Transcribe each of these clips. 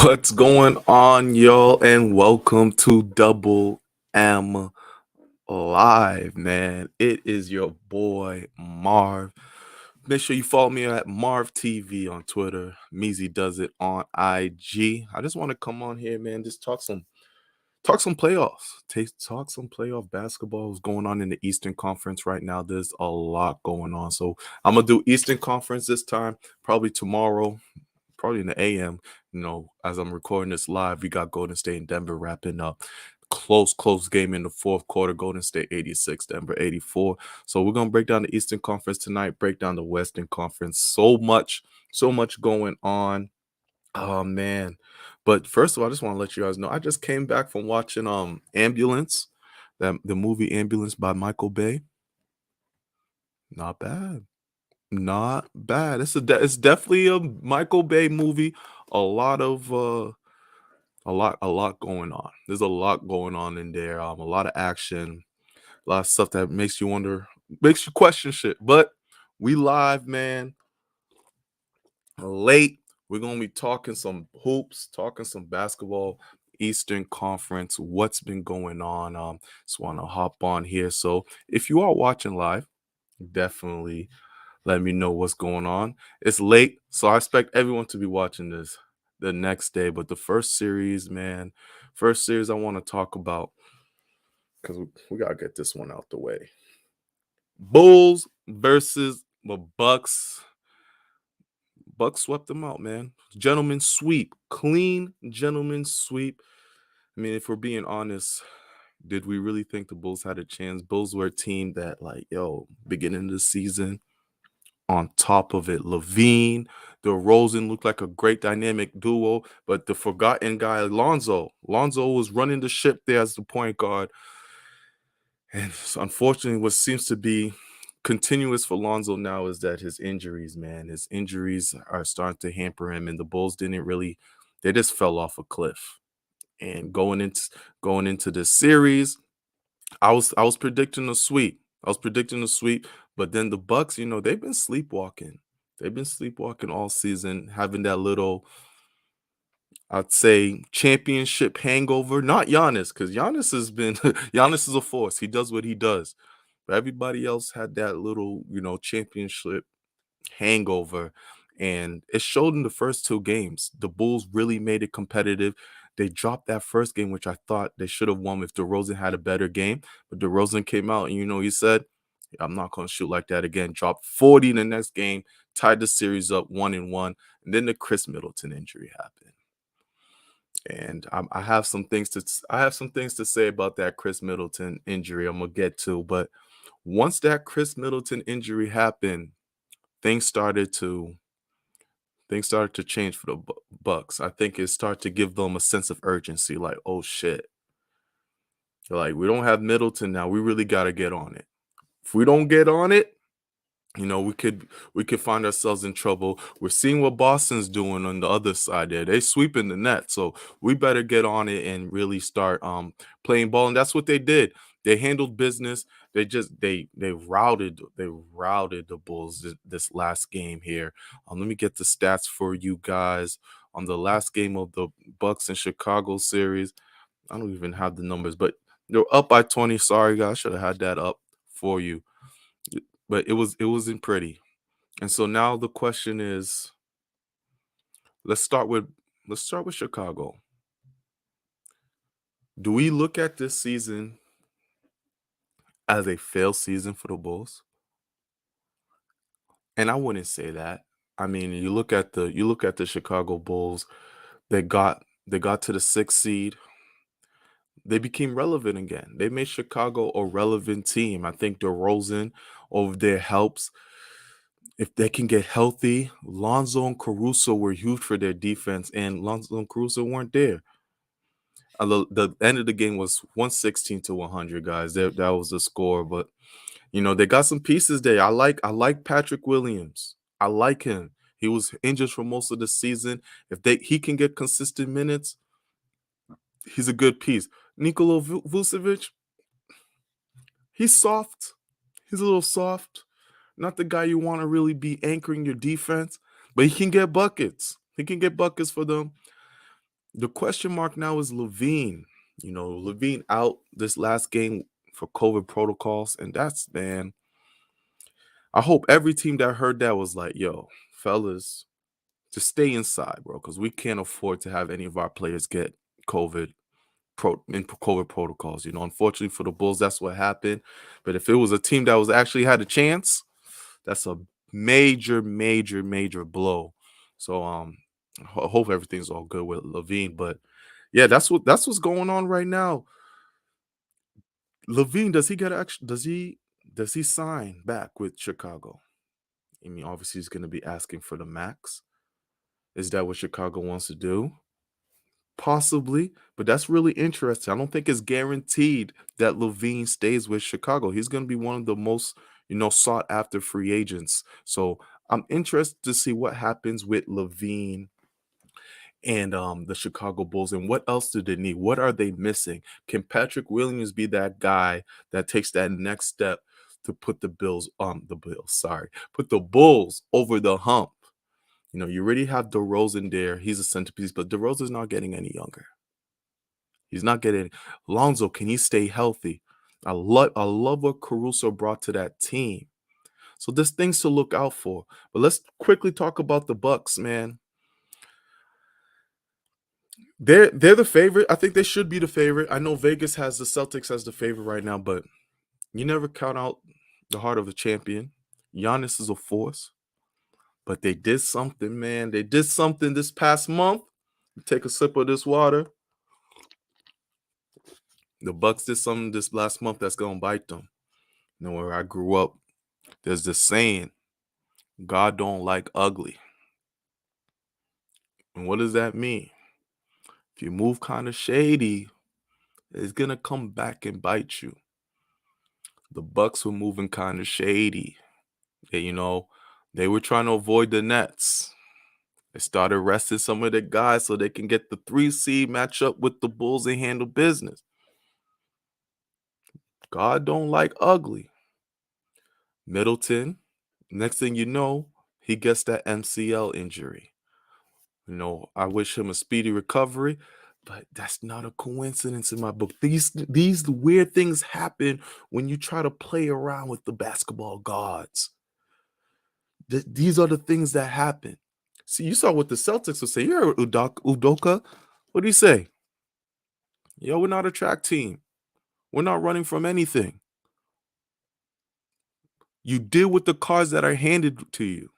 What's going on, y'all? And welcome to Double M Live, man. It is your boy Marv. Make sure you follow me at Marv TV on Twitter. Meezy does it on IG. I just want to come on here, man. Just talk some playoffs. Talk some playoff basketball is going on in the Eastern Conference right now. There's a lot going on. So I'm gonna do Eastern Conference this time, probably tomorrow. Probably in the AM, as I'm recording this live, we got Golden State and Denver wrapping up. Close game in the fourth quarter. Golden State 86, Denver 84. So we're gonna break down the Eastern Conference tonight, break down the Western Conference. So much going on. Oh man. But first of all, I just want to let you guys know I just came back from watching Ambulance, the movie Ambulance by Michael Bay. Not bad. Not bad. It's definitely a Michael Bay movie. A lot of a lot going on. There's a lot going on in there. A lot of action, a lot of stuff that makes you wonder, makes you question shit. But we live, man. Late. We're gonna be talking some hoops, talking some basketball, Eastern Conference. What's been going on? Just want to hop on here. So if you are watching live, definitely let me know what's going on. It's late, so I expect everyone to be watching this the next day. But the first series, man, I want to talk about, because we got to get this one out the way. Bulls versus the Bucks. Bucks swept them out, man. Gentleman sweep. Clean gentleman sweep. I mean, if we're being honest, did we really think the Bulls had a chance? Bulls were a team that, beginning of the season, on top of it, Levine, DeRozan looked like a great dynamic duo, but the forgotten guy, Lonzo was running the ship there as the point guard. And unfortunately, what seems to be continuous for Lonzo now is that his injuries are starting to hamper him, and the Bulls they just fell off a cliff. And going into this series, I was predicting a sweep. But then the Bucks, they've been sleepwalking. They've been sleepwalking all season, having that little, I'd say, championship hangover. Not Giannis, because Giannis has been Giannis is a force. He does what he does. But everybody else had that little, championship hangover. And it showed in the first two games. The Bulls really made it competitive. They dropped that first game, which I thought they should have won if DeRozan had a better game. But DeRozan came out and, he said, I'm not going to shoot like that again. Dropped 40 in the next game, tied the series up 1-1. And then the Chris Middleton injury happened. And I have some things to say about that Chris Middleton injury I'm going to get to. But once that Chris Middleton injury happened, things started to change for the Bucks. I think it started to give them a sense of urgency, like, oh shit, like we don't have Middleton now. We really got to get on it. If we don't get on it, we could find ourselves in trouble. We're seeing what Boston's doing on the other side there. They sweeping the net, so we better get on it and really start playing ball. And that's what they did. They handled business. They routed the Bulls this last game here. Let me get the stats for you guys on the last game of the Bucks and Chicago series. I don't even have the numbers, but they're up by 20. Sorry, guys, I should have had that up for you. But it wasn't pretty. And so now the question is, let's start with Chicago. Do we look at this season as a failed season for the Bulls? And I wouldn't say that. I mean, you look at the Chicago Bulls, they got to the 6th seed. They became relevant again. They made Chicago a relevant team. I think DeRozan over there helps. If they can get healthy, Lonzo and Caruso were huge for their defense, and Lonzo and Caruso weren't there. The end of the game was 116-100, guys. That was the score, but they got some pieces there. I like Patrick Williams. I like him. He was injured for most of the season. If he can get consistent minutes, he's a good piece. Nikola Vucevic, he's soft. He's a little soft. Not the guy you want to really be anchoring your defense, but he can get buckets. He can get buckets for them. The question mark now is Levine. Levine out this last game for COVID protocols, and that's, man. I hope every team that heard that was like, "Yo, fellas, just stay inside, bro, because we can't afford to have any of our players get COVID COVID protocols." Unfortunately for the Bulls, that's what happened. But if it was a team that was actually had a chance, that's a major, major, major blow. So I hope everything's all good with Levine. But yeah, that's what's going on right now. Levine, does he sign back with Chicago? I mean, obviously he's gonna be asking for the max. Is that what Chicago wants to do? Possibly, but that's really interesting. I don't think it's guaranteed that Levine stays with Chicago. He's going to be one of the most, sought after free agents. So I'm interested to see what happens with Levine and the Chicago Bulls, and what else do they need? What are they missing? Can Patrick Williams be that guy that takes that next step to put put the Bulls over the hump? You already have DeRozan there. He's a centerpiece, but DeRozan's not getting any younger. He's not getting Lonzo. Can he stay healthy? I love what Caruso brought to that team. So there's things to look out for. But let's quickly talk about the Bucks, man. They're the favorite. I think they should be the favorite. I know Vegas has the Celtics as the favorite right now, but you never count out the heart of the champion. Giannis is a force, but they did something, man. They did something this past month. Take a sip of this water. The Bucks did something this last month that's gonna bite them. Where I grew up, there's this saying, God don't like ugly. And what does that mean? If you move kind of shady, it's gonna come back and bite you. The Bucks were moving kind of shady. They were trying to avoid the Nets. They started resting some of the guys so they can get the 3 seed match up with the Bulls and handle business. God don't like ugly. Middleton, next thing you know, he gets that MCL injury. I wish him a speedy recovery, but that's not a coincidence in my book. These weird things happen when you try to play around with the basketball gods. These are the things that happen. See, you saw what the Celtics would say. You heard Udoka. What do you say? Yo, we're not a track team. We're not running from anything. You deal with the cards that are handed to you.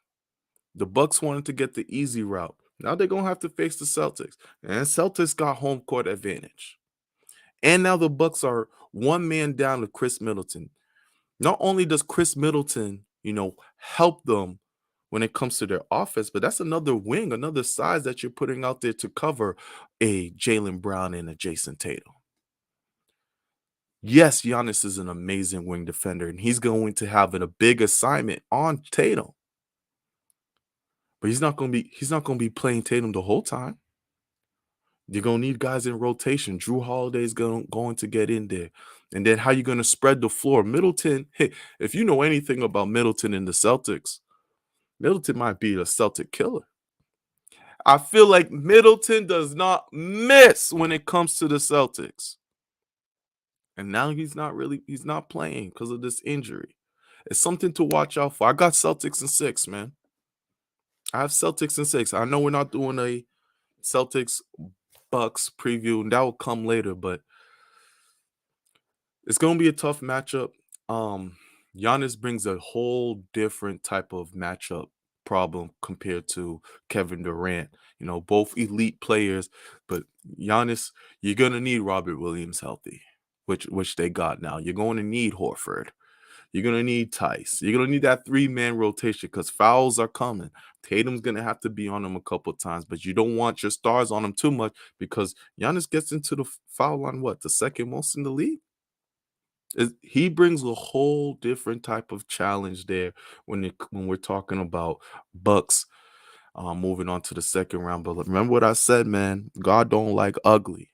The Bucks wanted to get the easy route. Now they're going to have to face the Celtics. And Celtics got home court advantage. And now the Bucks are one man down to Chris Middleton. Not only does Chris Middleton, help them when it comes to their offense, but that's another wing, another size that you're putting out there to cover a Jaylen Brown and a Jason Tatum. Yes, Giannis is an amazing wing defender, and he's going to have a big assignment on Tatum. But he's not going to be playing Tatum the whole time. You're going to need guys in rotation. Drew Holiday's going to get in there. And then how you going to spread the floor? Middleton, hey, if you know anything about Middleton and the Celtics, Middleton might be a Celtic killer. I feel like Middleton does not miss when it comes to the Celtics. And now he's not playing because of this injury. It's something to watch out for. I got Celtics in 6, man. I have Celtics in 6. I know we're not doing a Celtics Bucks preview, and that will come later, but it's going to be a tough matchup. Giannis brings a whole different type of matchup problem compared to Kevin Durant. Both elite players, but Giannis, you're going to need Robert Williams healthy, which they got now. You're going to need Horford. You're going to need Tice. You're going to need that 3-man rotation because fouls are coming. Tatum's going to have to be on him a couple of times, but you don't want your stars on him too much because Giannis gets into the foul line, the second most in the league? He brings a whole different type of challenge there when we're talking about Bucks moving on to the second round. But remember what I said, man. God don't like ugly.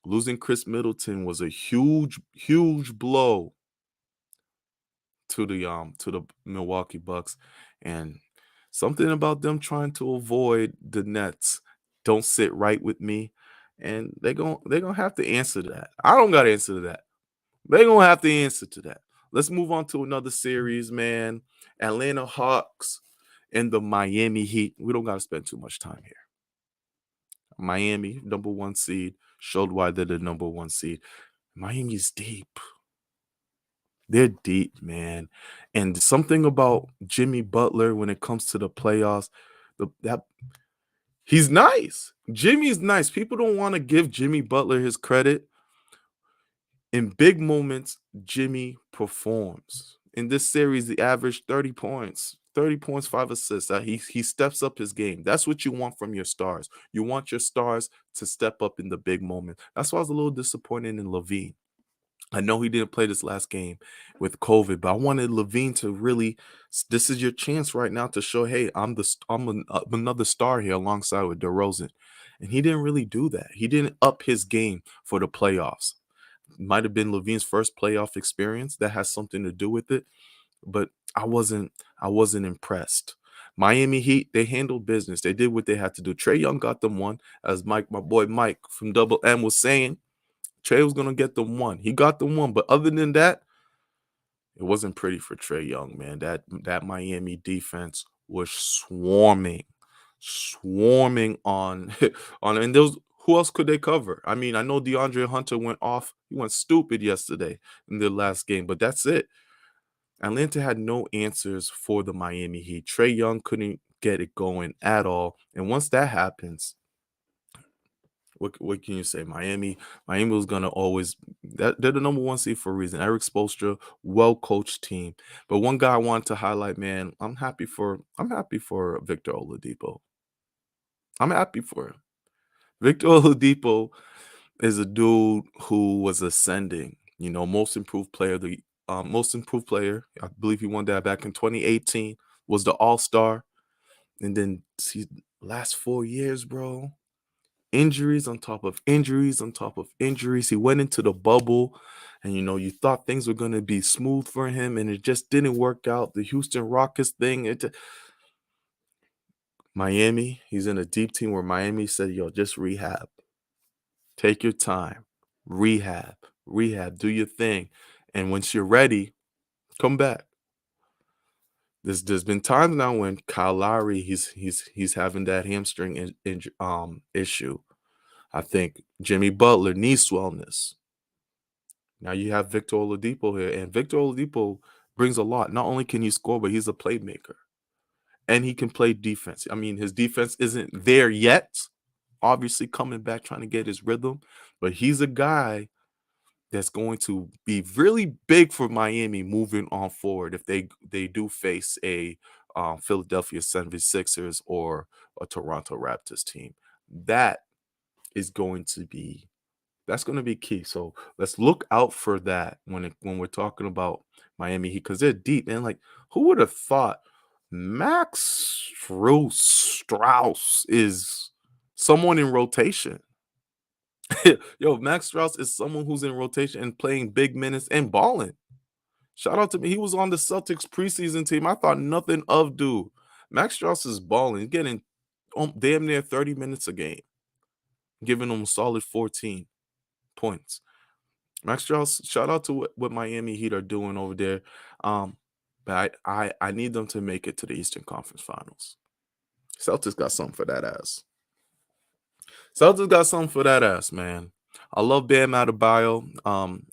Losing Chris Middleton was a huge, huge blow to the Milwaukee Bucks, and something about them trying to avoid the Nets don't sit right with me, and they're gonna have to answer to that. I don't got to answer to that. They're gonna have to answer to that. Let's move on to another series, man. Atlanta Hawks and the Miami Heat. We don't gotta spend too much time here. Miami, number one seed, showed why they're the number one seed. Miami's deep. They're deep, man. And something about Jimmy Butler when it comes to the playoffs, that he's nice. Jimmy's nice. People don't want to give Jimmy Butler his credit. In big moments, Jimmy performs. In this series, he averaged 30 points. 30 points, 5 assists. He steps up his game. That's what you want from your stars. You want your stars to step up in the big moment. That's why I was a little disappointed in Levine. I know he didn't play this last game with COVID, but I wanted Levine to really. This is your chance right now to show, hey, I'm another star here alongside with DeRozan, and he didn't really do that. He didn't up his game for the playoffs. Might have been Levine's first playoff experience. That has something to do with it, but I wasn't impressed. Miami Heat, they handled business. They did what they had to do. Trae Young got them one, as my boy Mike from Double M was saying. Trae was gonna get them one. He got them one, but other than that, it wasn't pretty for Trae Young, man. That Miami defense was swarming on on, and those who else could they cover? I mean, I know DeAndre Hunter went off. He went stupid yesterday in the last game, but that's it. Atlanta had no answers for the Miami Heat. Trae Young couldn't get it going at all, and once that happens, what can you say? Miami was gonna always they're the number one seed for a reason. Eric Spoelstra, well coached team. But one guy I wanted to highlight, man, I'm happy for Victor Oladipo. I'm happy for him. Victor Oladipo is a dude who was ascending. Most improved player, the most improved player. I believe he won that back in 2018. Was the All Star, and then see last 4 years, bro. Injuries on top of injuries on top of injuries. He went into the bubble, and you thought things were going to be smooth for him, and it just didn't work out. The Houston Rockets thing, Miami, he's in a deep team where Miami said, yo, just rehab. Take your time. Rehab, do your thing. And once you're ready, come back. There's been times now when Kyle Lowry, he's having that hamstring issue. I think Jimmy Butler needs wellness. Now you have Victor Oladipo here, and Victor Oladipo brings a lot. Not only can he score, but he's a playmaker, and he can play defense. I mean, his defense isn't there yet. Obviously, coming back trying to get his rhythm, but he's a guy that's going to be really big for Miami moving on forward if they do face a Philadelphia 76ers or a Toronto Raptors team. That is going to be That's going to be key. So let's look out for that when we're talking about Miami Heat, because they're deep. And like, who would have thought Max Strauss is someone in rotation? Yo, Max Strauss is someone who's in rotation and playing big minutes and balling. Shout out to me. He was on the Celtics preseason team. I thought nothing of dude. Max Strauss is balling, getting damn near 30 minutes a game, giving them a solid 14 points. Max Strauss, shout out to what Miami Heat are doing over there. But I need them to make it to the Eastern Conference Finals. Celtics got something for that ass. Celtics got something for that ass, man. I love Bam Adebayo.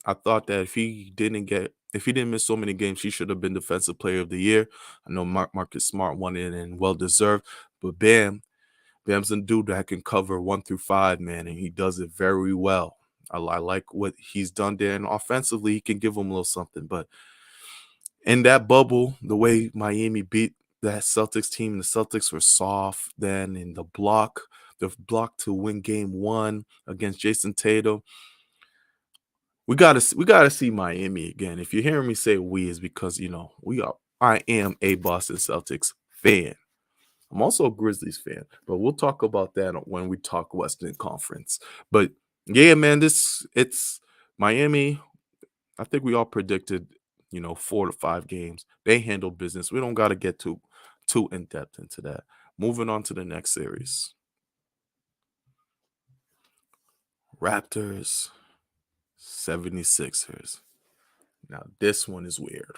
I thought that if he didn't miss so many games, he should have been Defensive Player of the Year. I know Marcus Smart won it and well deserved, but Bam's a dude that can cover 1 through 5, man, and he does it very well. I like what he's done there, and offensively, he can give them a little something. But in that bubble, the way Miami beat that Celtics team, the Celtics were soft then, and the block to win Game 1 against Jason Tatum. We gotta see Miami again. If you're hearing me say we, is because I am a Boston Celtics fan. I'm also a Grizzlies fan, but we'll talk about that when we talk Western Conference. But yeah, man, it's Miami. I think we all predicted, 4 to 5 games. They handle business. We don't got to get too in depth into that. Moving on to the next series. Raptors, 76ers. Now, this one is weird.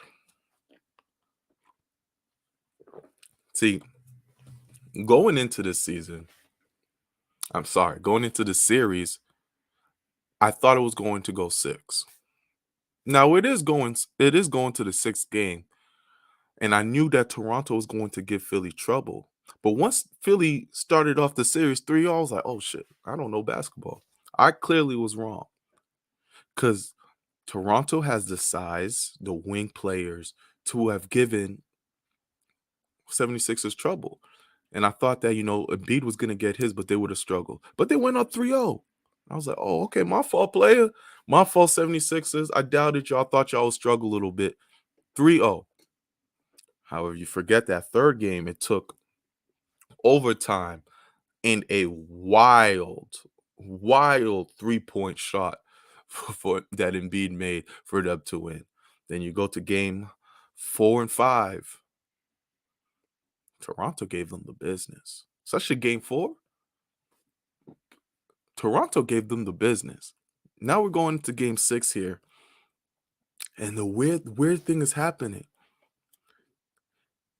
See, going into this season, going into the series, I thought it was going to go 6. Now it is going to the 6th game, and I knew that Toronto was going to give Philly trouble. But once Philly started off the series 3-0, I was like, "Oh shit, I don't know basketball." I clearly was wrong cuz Toronto has the size, the wing players to have given 76ers trouble. And I thought that, Embiid was going to get his, but they would have struggled. But they went up 3-0. I was like, "Oh, okay, my fault, player. My fault, 76ers. I doubted y'all. Thought y'all would struggle a little bit." 3-0. However, you forget that third game, it took overtime and a wild three-point shot for that Embiid made for them to win. Then you go to game 4 and 5. Toronto gave them the business. Especially game 4. Toronto gave them the business. Now we're going to game 6 here. And the weird thing is happening.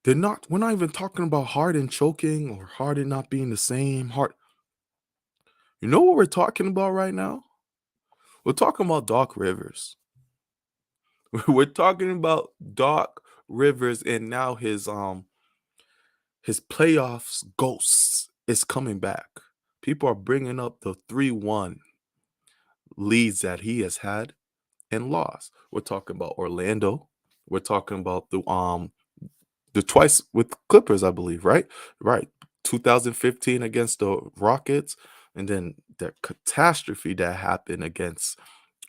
We're not even talking about Harden choking or Harden not being the same. You know what we're talking about right now? We're talking about Doc Rivers. We're talking about Doc Rivers, and now his playoffs ghosts is coming back. People are bringing up the 3-1 leads that he has had and lost. We're talking about Orlando. We're talking about the twice with Clippers, I believe, right? Right. 2015 against the Rockets, and then the catastrophe that happened against,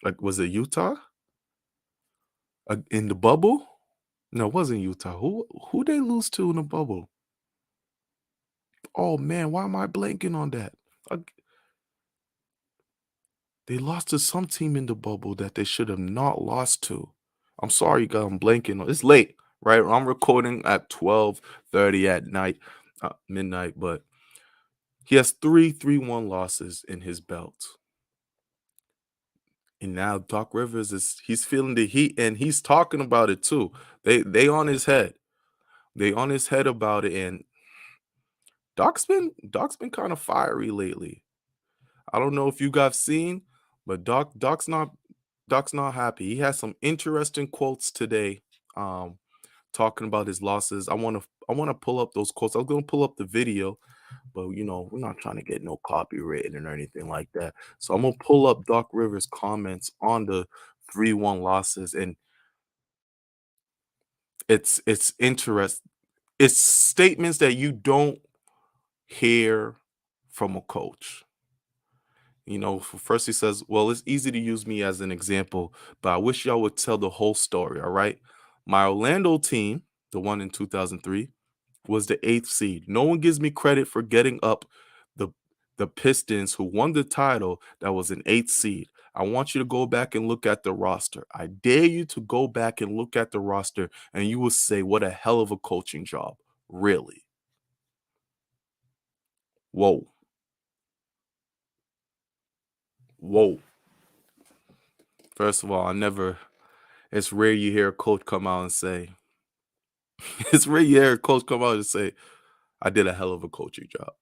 like, was it Utah? In the bubble? No, it wasn't Utah. Who they lose to in the bubble? Oh man, why am I blanking on that? Uh, They lost to some team in the bubble that they should have not lost to. I'm sorry, guys, I'm blanking on. It's late, right? I'm recording at 12:30 at night, midnight, but he has 3-1 losses in his belt. And now Doc Rivers he's feeling the heat, and he's talking about it too. They on his head. They on his head about it, and Doc's been kind of fiery lately. I don't know if you guys seen, but Doc's not happy. He has some interesting quotes today, um, talking about his losses. I wanna pull up those quotes. I was gonna pull up the video, but we're not trying to get no copyrighted or anything like that. So I'm gonna pull up Doc Rivers' comments on the 3-1 losses, and it's interesting. It's statements that you don't hear from a coach. First he says, "Well, it's easy to use me as an example, but I wish y'all would tell the whole story, all right? My Orlando team, the one in 2003, was the 8th seed. No one gives me credit for getting up the the Pistons, who won the title, that was an 8th seed. I want you to go back and look at the roster. I dare you to go back and look at the roster, and you will say, what a hell of a coaching job. Really." Whoa. Whoa. First of all, it's rare you hear a coach come out and say, it's rare you hear a coach come out and say, "I did a hell of a coaching job."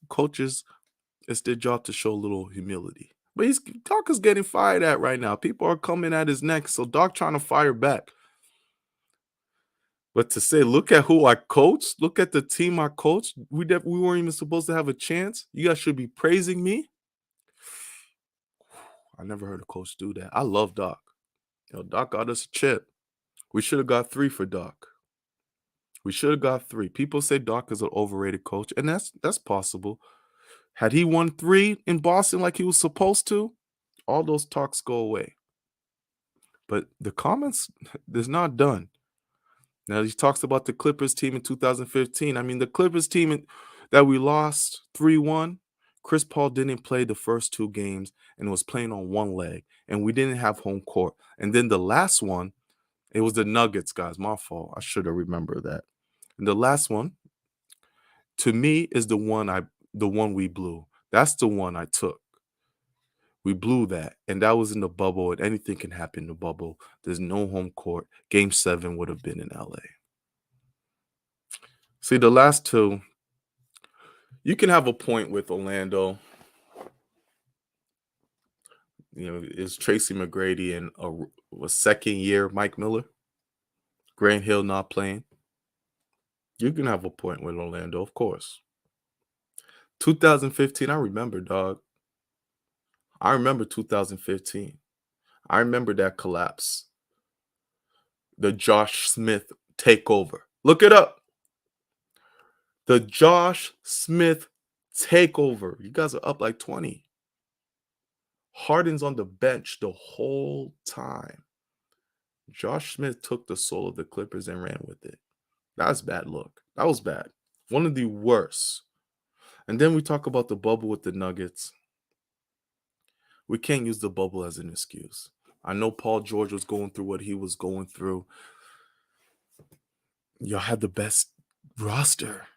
Coaches, it's their job to show a little humility. But Doc is getting fired at right now. People are coming at his neck, so Doc trying to fire back. But to say, "Look at who I coached, look at the team I coached, we weren't even supposed to have a chance. You guys should be praising me." I never heard a coach do that. I love Doc. Doc got us a chip. We should have got 3 for Doc. We should have got 3. People say Doc is an overrated coach, and that's possible. Had he won 3 in Boston like he was supposed to, all those talks go away. But the comments is not done. Now he talks about the Clippers team in 2015. I mean, the Clippers team that we lost 3-1, Chris Paul didn't play the first 2 games and was playing on one leg, and we didn't have home court. And then the last one, it was the Nuggets, guys. My fault. I should have remembered that. And the last one, to me, is the one we blew. That's the one I took. We blew that, and that was in the bubble, and anything can happen in the bubble. There's no home court. Game 7 would have been in LA. See, the last two, you can have a point with Orlando. Is Tracy McGrady and a second year Mike Miller? Grant Hill not playing? You can have a point with Orlando, of course. 2015, I remember, dog. I remember 2015. I remember that collapse. The Josh Smith takeover. Look it up. The Josh Smith takeover. You guys are up like 20. Harden's on the bench the whole time. Josh Smith took the soul of the Clippers and ran with it. That's bad look. That was bad. One of the worst. And then we talk about the bubble with the Nuggets. We can't use the bubble as an excuse. I know Paul George was going through what he was going through. Y'all had the best roster.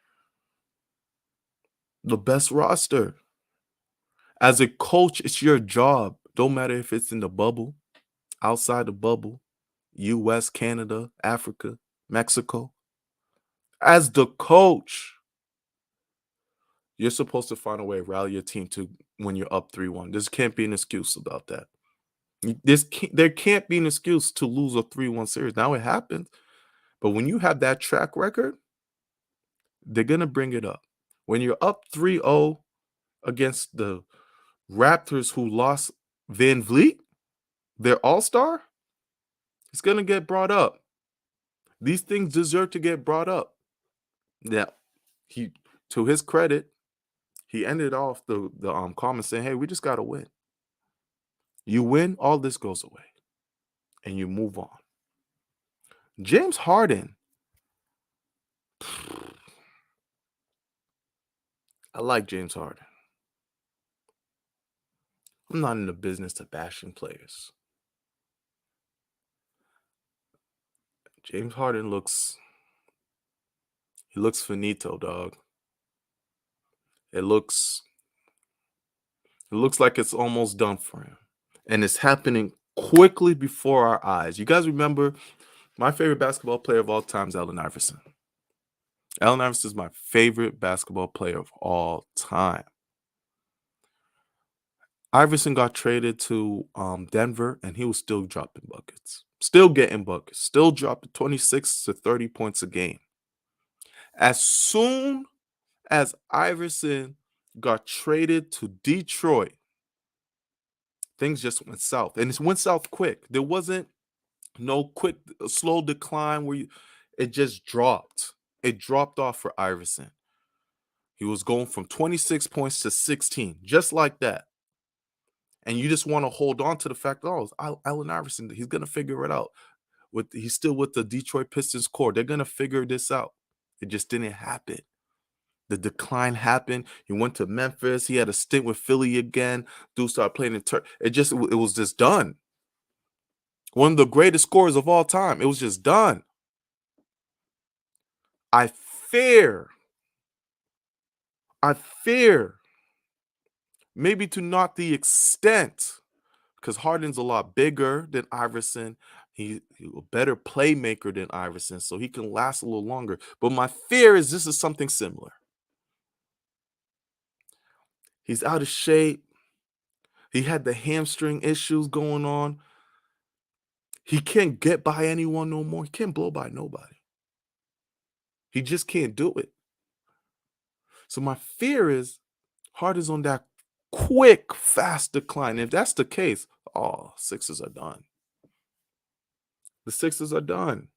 The best roster. As a coach, it's your job. Don't matter if it's in the bubble, outside the bubble, US, Canada, Africa, Mexico. As the coach, you're supposed to find a way to rally your team to when you're up 3-1. There can't be an excuse about that. There can't be an excuse to lose a 3-1 series. Now it happens. But when you have that track record, they're going to bring it up. When you're up 3-0 against the Raptors who lost Van Vliet, their all-star, it's going to get brought up. These things deserve to get brought up. Yeah, to his credit, he ended off the comment saying, hey, we just got to win. You win, all this goes away. And you move on. James Harden. I like James Harden. I'm not in the business of bashing players. James Harden looks finito, dog. It looks like it's almost done for him. And it's happening quickly before our eyes. You guys remember my favorite basketball player of all time is Allen Iverson. Allen Iverson is my favorite basketball player of all time. Iverson got traded to Denver, and he was still dropping buckets. Still getting buckets. Still dropping 26 to 30 points a game. As soon as Iverson got traded to Detroit, things just went south. And it went south quick. There wasn't no quick, slow decline where it just dropped. It dropped off for Iverson. He was going from 26 points to 16, just like that. And you just want to hold on to the fact, oh, Allen Iverson, he's going to figure it out. He's still with the Detroit Pistons core. They're going to figure this out. It just didn't happen. The decline happened. He went to Memphis. He had a stint with Philly again. Dude started playing in Turkey. It was just done. One of the greatest scorers of all time. It was just done. I fear, maybe to not the extent, because Harden's a lot bigger than Iverson. He's a better playmaker than Iverson, so he can last a little longer. But my fear is this is something similar. He's out of shape. He had the hamstring issues going on. He can't get by anyone no more. He can't blow by nobody. He just can't do it. So my fear is Harden's on that quick, fast decline. If that's the case, Sixers are done. The Sixers are done.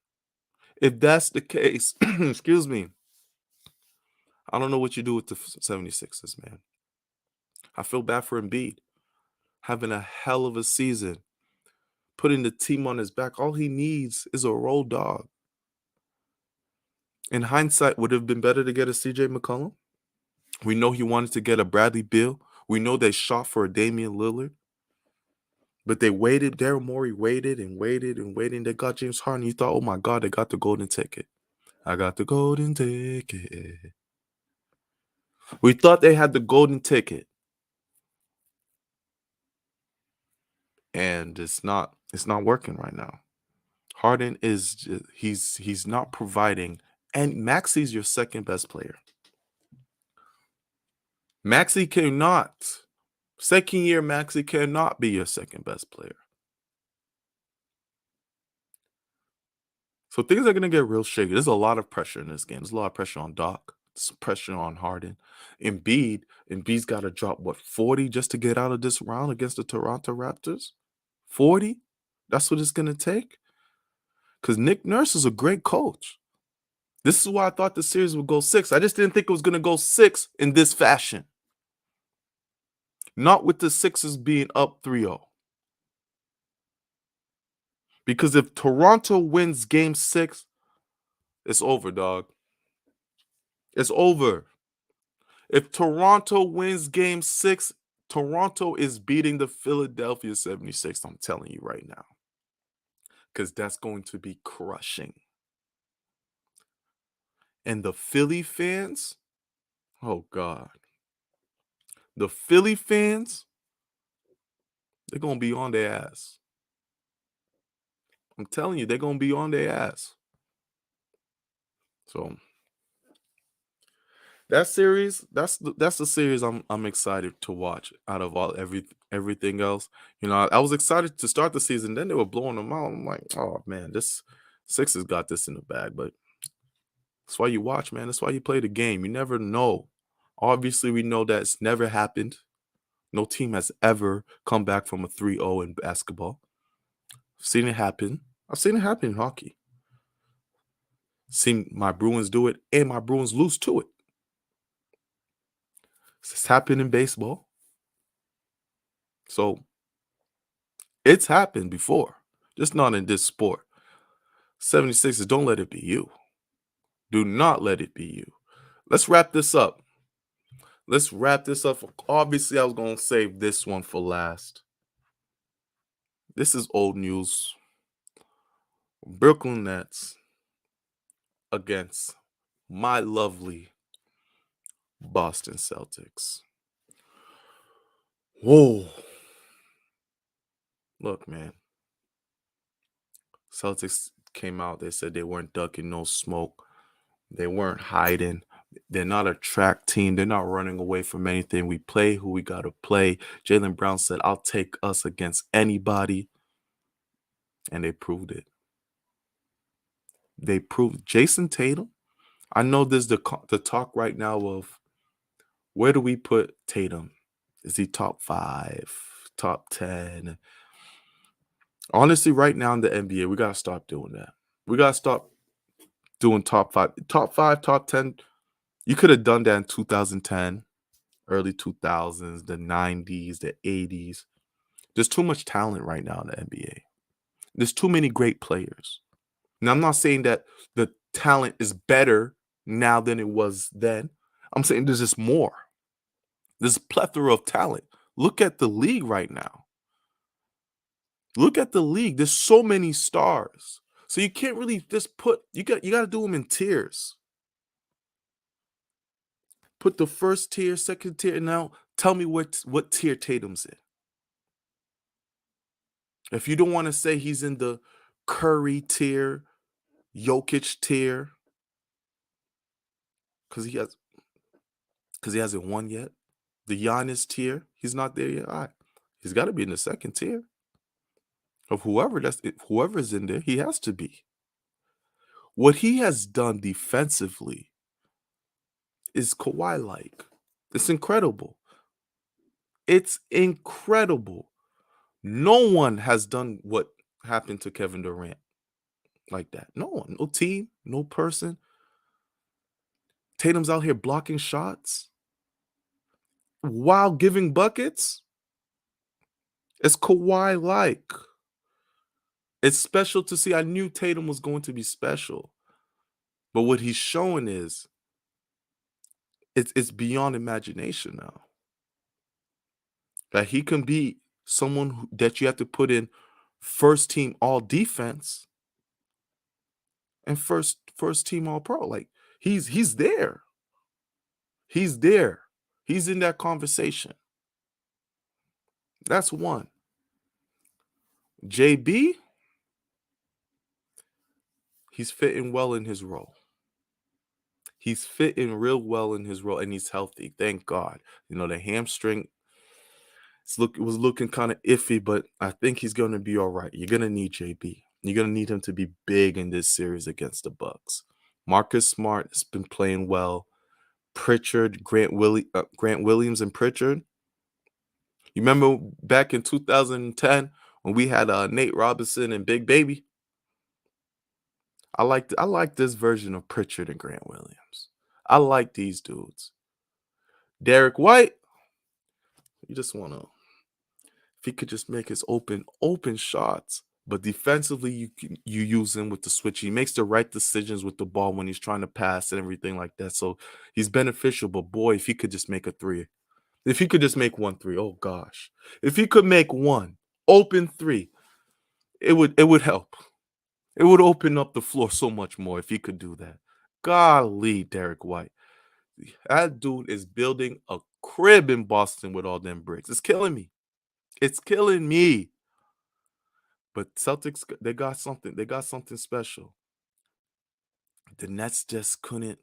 If that's the case, excuse me, I don't know what you do with the 76ers, man. I feel bad for Embiid. Having a hell of a season. Putting the team on his back. All he needs is a road dog. In hindsight, would it have been better to get a CJ McCollum? We know he wanted to get a Bradley Beal. We know they shot for a Damian Lillard. But they waited. Daryl Morey waited and waited and waited. They got James Harden. You thought, oh my God, they got the golden ticket. I got the golden ticket. We thought they had the golden ticket. and it's not working right now. Harden is he's not providing, and Maxi's your second best player. Maxi cannot. Second year Maxi cannot be your second best player. So things are going to get real shaky. There's a lot of pressure in this game. There's a lot of pressure on Doc. There's pressure on Harden. Embiid's got to drop, 40 just to get out of this round against the Toronto Raptors? 40? That's what it's going to take? Because Nick Nurse is a great coach. This is why I thought the series would go 6. I just didn't think it was going to go 6 in this fashion. Not with the Sixers being up 3-0. Because if Toronto wins game 6, it's over, dog. It's over. If Toronto wins game 6, Toronto is beating the Philadelphia 76. I'm telling you right now. Because that's going to be crushing. And the Philly fans, oh God. The Philly fans, they're going to be on their ass. I'm telling you, they're going to be on their ass. So that series, that's the series I'm excited to watch out of everything else. You know, I was excited to start the season, then they were blowing them out. I'm like, oh man, this Sixers got this in the bag. But that's why you watch, man. That's why you play the game. You never know. Obviously, we know that it's never happened. No team has ever come back from a 3-0 in basketball. I've seen it happen. I've seen it happen in hockey. Seen my Bruins do it, and my Bruins lose to it. It's happened in baseball. So it's happened before, just not in this sport. 76ers, don't let it be you. Do not let it be you. Let's wrap this up. Obviously, I was going to save this one for last. This is old news. Brooklyn Nets against my lovely Boston Celtics. Whoa. Look, man. Celtics came out. They said they weren't ducking no smoke. They weren't hiding. They're not a track team. They're not running away from anything. We play who we got to play. Jaylen Brown said, I'll take us against anybody. And they proved it. They proved Jason Tatum. I know there's the talk right now of where do we put Tatum? Is he top 5, top 10? Honestly, right now in the NBA, we got to stop doing that. We got to stop doing top 5. Top 5, top 10. You could have done that in 2010, early 2000s, the 90s, the 80s. There's too much talent right now in the NBA. There's too many great players. Now, I'm not saying that the talent is better now than it was then. I'm saying there's just more. There's a plethora of talent. Look at the league right now. Look at the league. There's so many stars. So you can't really just you got to do them in tiers. Put the first tier, second tier, and now tell me what tier Tatum's in. If you don't want to say he's in the Curry tier, Jokic tier, because he hasn't won yet. The Giannis tier, he's not there yet. All right. He's got to be in the second tier. Of whoever's in there, he has to be. What he has done defensively is Kawhi-like. It's incredible. It's incredible. No one has done what happened to Kevin Durant like that. No one, no team, no person. Tatum's out here blocking shots while giving buckets. It's Kawhi-like. It's special to see. I knew Tatum was going to be special. But what he's showing is it's beyond imagination now. That he can be someone that you have to put in first team all defense and first team all pro. Like he's there. He's there. He's in that conversation. That's one. JB, he's fitting well in his role. He's fitting real well in his role, and he's healthy. Thank God. The hamstring was looking kind of iffy, but I think he's going to be all right. You're going to need JB. You're going to need him to be big in this series against the Bucks. Marcus Smart has been playing well. Pritchard, Grant Williams, and Pritchard. You remember back in 2010 when we had Nate Robinson and Big Baby? I like this version of Pritchard and Grant Williams. I like these dudes. Derek White, you just want to, if he could just make his open shots, but defensively you use him with the switch. He makes the right decisions with the ball when he's trying to pass and everything like that. So he's beneficial, but boy, if he could just make a three. If he could just make 1 3, oh gosh. If he could make one open 3, it would help. It would open up the floor so much more if he could do that. Golly, Derek White. That dude is building a crib in Boston with all them bricks. It's killing me. It's killing me. But Celtics, they got something. They got something special. The Nets just couldn't.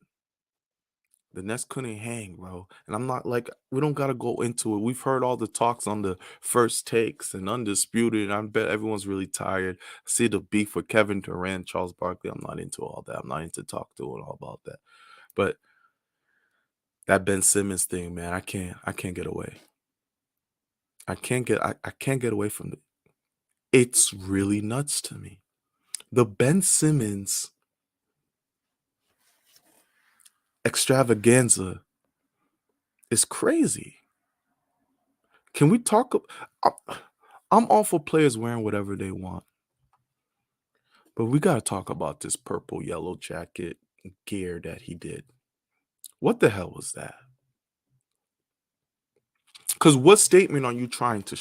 The Nets couldn't hang, bro. And I'm not like, we don't got to go into it. We've heard all the talks on the First Takes and Undisputed. I bet everyone's really tired. I see the beef with Kevin Durant, Charles Barkley. I'm not into all that. I'm not into talk to it all about that. But that Ben Simmons thing, man, I can't get away. I can't get away from it. It's really nuts to me. The Ben Simmons extravaganza is crazy. Can we talk? I'm all for players wearing whatever they want. But we got to talk about this purple yellow jacket gear that he did. What the hell was that? Because what statement are you trying to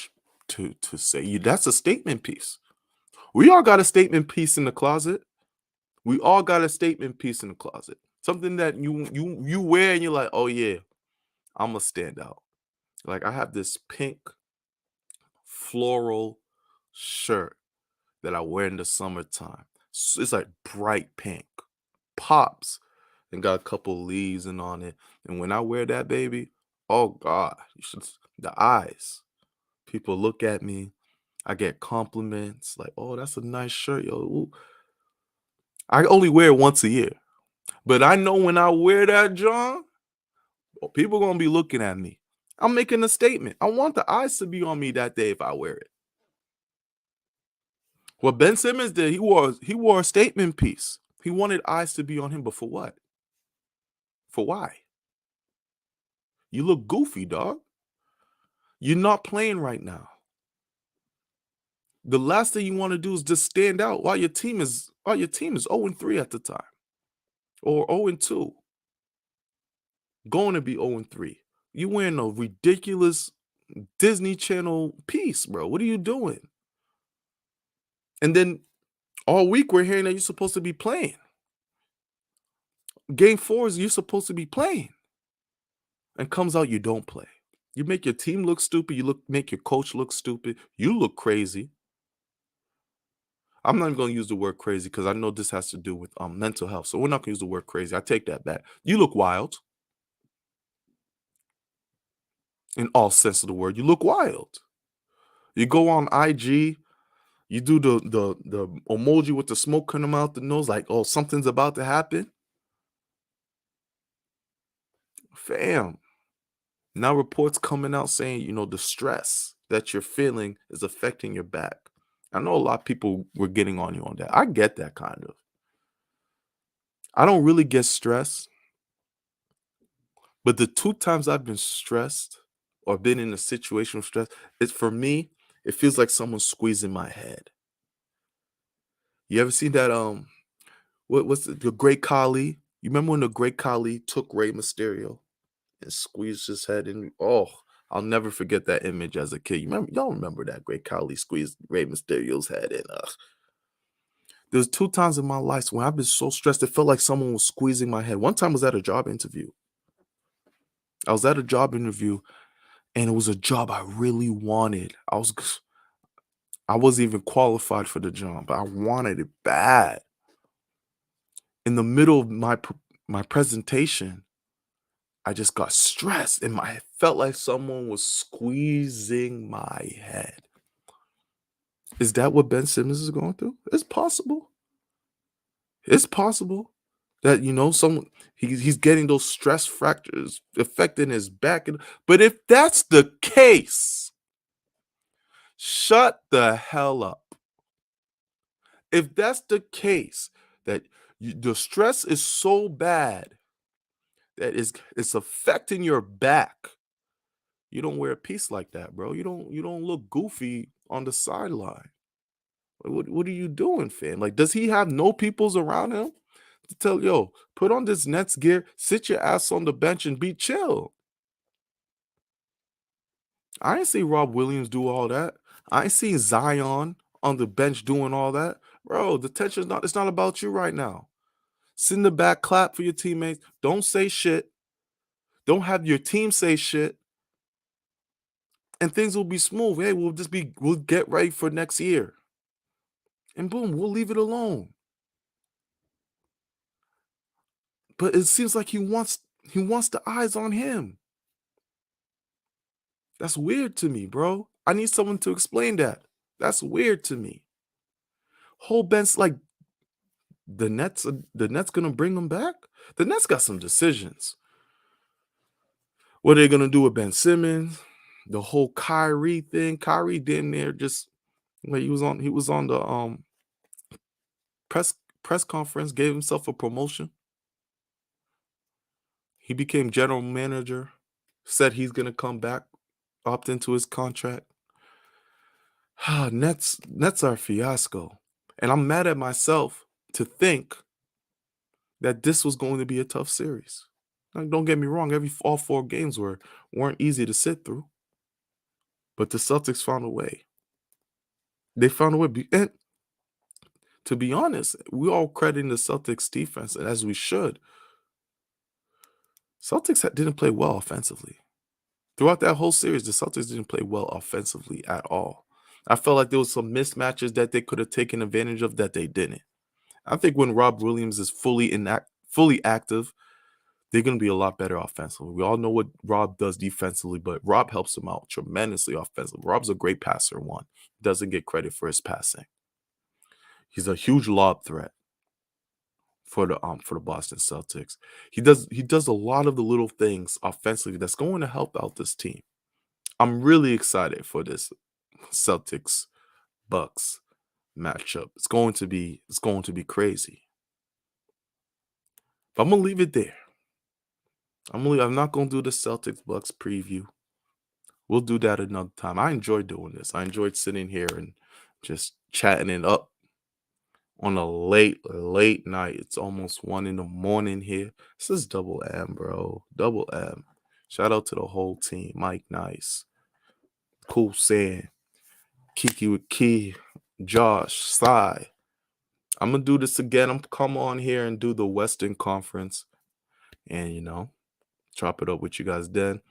say? That's a statement piece. We all got a statement piece in the closet. We all got a statement piece in the closet. Something that you wear and you're like, oh yeah, I'm gonna stand out. Like I have this pink floral shirt that I wear in the summertime. It's like bright pink, pops, and got a couple leaves and on it. And when I wear that baby, oh God, the eyes. People look at me. I get compliments like, "Oh, that's a nice shirt, yo." Ooh. I only wear it once a year, but I know when I wear that, John, people gonna be looking at me. I'm making a statement. I want the eyes to be on me that day if I wear it. What Ben Simmons did, he wore a statement piece. He wanted eyes to be on him, but for what? For why? You look goofy, dog. You're not playing right now. The last thing you want to do is just stand out while your team is 0-3 at the time. Or 0-2. Going to be 0-3. You wearing a ridiculous Disney Channel piece, bro. What are you doing? And then all week we're hearing that you're supposed to be playing. Game 4 is you're supposed to be playing. And comes out you don't play. You make your team look stupid. Make your coach look stupid. You look crazy. I'm not even going to use the word crazy because I know this has to do with mental health. So we're not going to use the word crazy. I take that back. You look wild. In all sense of the word, you look wild. You go on IG, you do the emoji with the smoke coming out the nose, like, oh, something's about to happen. Fam. Now reports coming out saying, the stress that you're feeling is affecting your back. I know a lot of people were getting on you on that. I get that kind of. I don't really get stressed. But the 2 times I've been stressed or been in a situation of stress, for me, it feels like someone's squeezing my head. You ever seen that what's the Great Khali? You remember when the Great Khali took Rey Mysterio and squeezed his head in? Oh, I'll never forget that image as a kid. Y'all remember that Great Khali squeezed Rey Mysterio's head in? There's 2 times in my life when I've been so stressed, it felt like someone was squeezing my head. One time was at a job interview. I was at a job interview, and it was a job I really wanted. I wasn't even qualified for the job, but I wanted it bad. In the middle of my presentation, I just got stressed and I felt like someone was squeezing my head. Is that what Ben Simmons is going through? It's possible. It's possible that he's getting those stress fractures affecting his back. But if that's the case, shut the hell up. If that's the case, that the stress is so bad that it's affecting your back, you don't wear a piece like that, bro. You don't look goofy on the sideline. What are you doing, fam? Like, does he have no peoples around him to tell, yo, put on this Nets gear, sit your ass on the bench and be chill? I ain't see Rob Williams do all that. I ain't seen Zion on the bench doing all that. Bro, the tension's not, it's not about you right now. Sit in the back, clap for your teammates. Don't say shit. Don't have your team say shit. And things will be smooth. Hey, we'll get ready for next year. And boom, we'll leave it alone. But it seems like he wants the eyes on him. That's weird to me, bro. I need someone to explain that. That's weird to me. Whole bench, like, the Nets gonna bring him back? The Nets got some decisions. What are they gonna do with Ben Simmons? The whole Kyrie thing. Kyrie damn near just like he was on the press conference, gave himself a promotion. He became general manager, said he's gonna come back, opt into his contract. Nets are a fiasco. And I'm mad at myself to think that this was going to be a tough series. Like, don't get me wrong, all 4 games weren't easy to sit through. But the Celtics found a way. They found a way. And to be honest, we all crediting the Celtics defense, and as we should. Celtics didn't play well offensively. Throughout that whole series, the Celtics didn't play well offensively at all. I felt like there was some mismatches that they could have taken advantage of that they didn't. I think when Rob Williams is fully active, they're going to be a lot better offensively. We all know what Rob does defensively, but Rob helps them out tremendously offensively. Rob's a great passer, doesn't get credit for his passing. He's a huge lob threat for the Boston Celtics. He does a lot of the little things offensively that's going to help out this team. I'm really excited for this Celtics Bucks matchup. It's going to be crazy. But I'm gonna leave it there. I'm not gonna do the Celtics Bucks preview. We'll do that another time. I enjoyed doing this. I enjoyed sitting here and just chatting it up on a late night. It's almost 1 a.m. here. This is Double M, bro. Double M. Shout out to the whole team. Mike Nice, Cool Sam, Kiki with Key, Josh, Sai. I'm gonna do this again. I'm come on here and do the Western Conference, and chop it up with you guys then.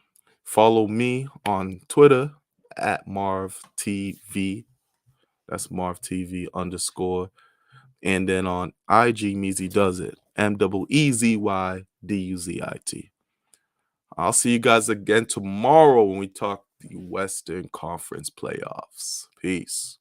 Follow me on Twitter at Marv TV. That's Marv TV _. And then on IG, Meezy Does It. MeezyDuzit. I'll see you guys again tomorrow when we talk the Western Conference playoffs. Peace.